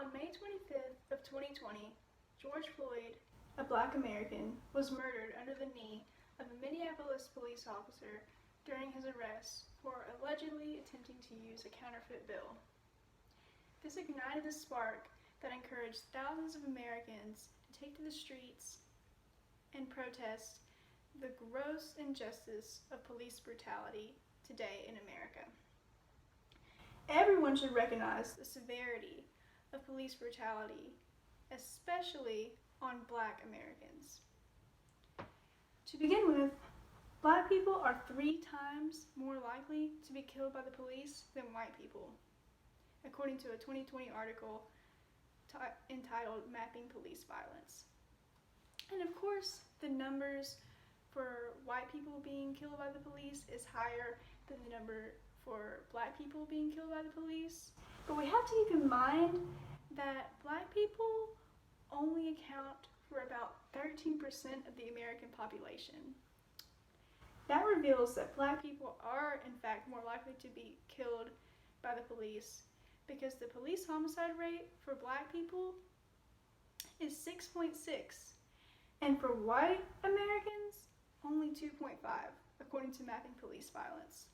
On May 25th of 2020, George Floyd, a Black American, was murdered under the knee of a Minneapolis police officer during his arrest for allegedly attempting to use a counterfeit bill. This ignited the spark that encouraged thousands of Americans to take to the streets and protest the gross injustice of police brutality today in America. Everyone should recognize the severity of police brutality, especially on Black Americans. To begin with, Black people are 3 times more likely to be killed by the police than white people, according to a 2020 article entitled Mapping Police Violence. And of course, the numbers for white people being killed by the police is higher than the number for Black people being killed by the police. But we have to keep in mind that Black people only account for about 13% of the American population. That reveals that Black people are, in fact, more likely to be killed by the police because the police homicide rate for Black people is 6.6, and for white Americans, only 2.5, according to Mapping Police Violence.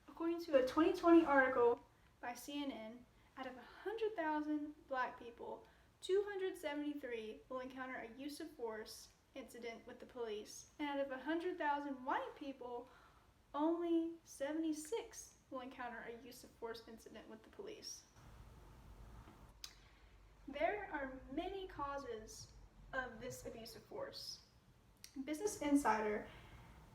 According to a 2020 article by CNN, out of 100,000 Black people, 273 will encounter a use of force incident with the police, and out of 100,000 white people, only 76 will encounter a use of force incident with the police. There are many causes of this abuse of force. Business Insider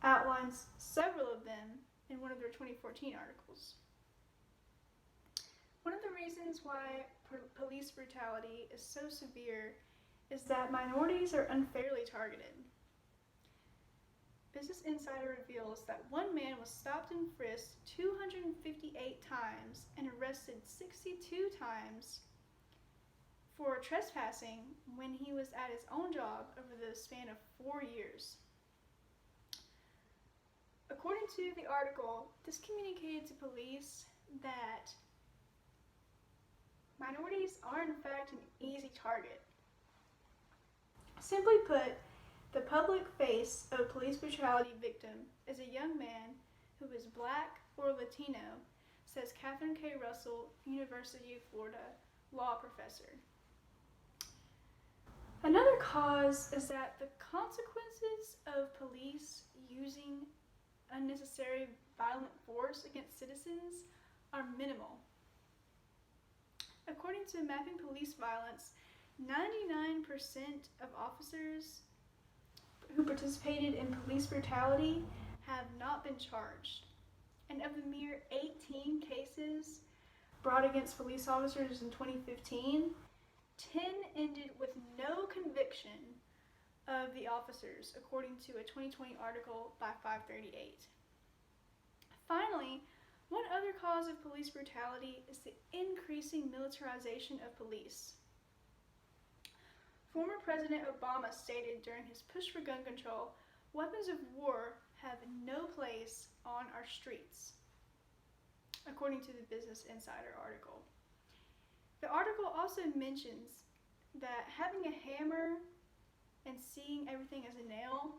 outlines several of them in one of their 2014 articles. One of the reasons why police brutality is so severe is that minorities are unfairly targeted. Business Insider reveals that one man was stopped and frisked 258 times and arrested 62 times for trespassing when he was at his own job over the span of 4 years. According to the article, this communicated to police that minorities are in fact an easy target. Simply put, the public face of a police brutality victim is a young man who is Black or Latino, says Catherine K. Russell, University of Florida law professor. Another cause is that the consequences of police using unnecessary violent force against citizens are minimal. According to Mapping Police Violence, 99% of officers who participated in police brutality have not been charged. And of the mere 18 cases brought against police officers in 2015, 10 ended with no conviction of the officers, according to a 2020 article by 538. Finally, one other cause of police brutality is the increasing militarization of police. Former President Obama stated during his push for gun control, "Weapons of war have no place on our streets," according to the Business Insider article. The article also mentions that having a hammer and seeing everything as a nail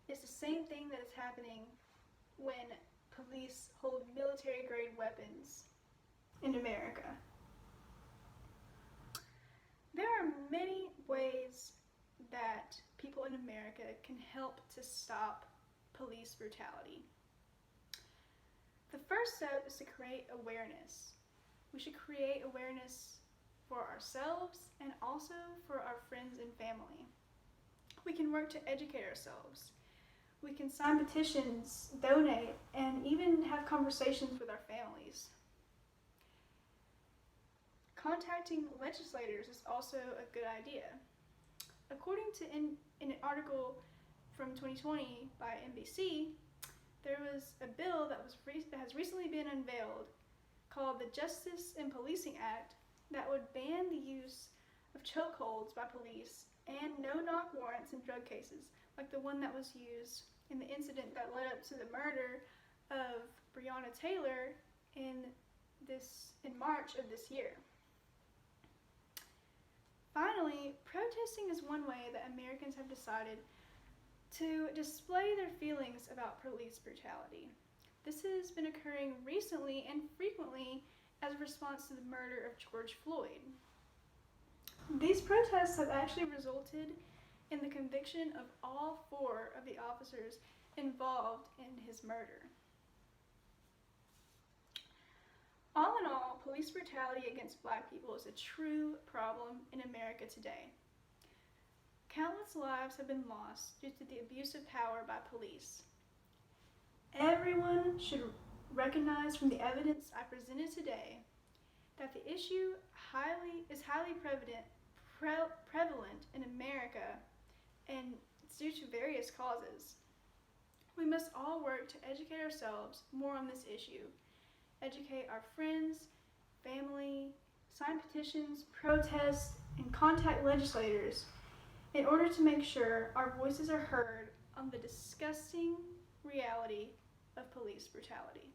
is the same thing that is happening when police hold military-grade weapons in America. There are many ways that people in America can help to stop police brutality. The first step is to create awareness. We should create awareness for ourselves and also for our friends and family. We can work to educate ourselves. We can sign petitions, donate, and even have conversations with our families. Contacting legislators is also a good idea. According to in an article from 2020 by NBC, there was a bill that has recently been unveiled called the Justice in Policing Act that would ban the use of chokeholds by police and no-knock warrants in drug cases, like the one that was used in the incident that led up to the murder of Breonna Taylor in March of this year. Finally, protesting is one way that Americans have decided to display their feelings about police brutality. This has been occurring recently and frequently as a response to the murder of George Floyd. These protests have actually resulted in the conviction of all 4 of the officers involved in his murder. All in all, police brutality against Black people is a true problem in America today. Countless lives have been lost due to the abuse of power by police. Everyone should recognize from the evidence I presented today that the issue is highly prevalent in America, and it's due to various causes. We must all work to educate ourselves more on this issue, educate our friends, family, sign petitions, protest, and contact legislators in order to make sure our voices are heard on the disgusting reality of police brutality.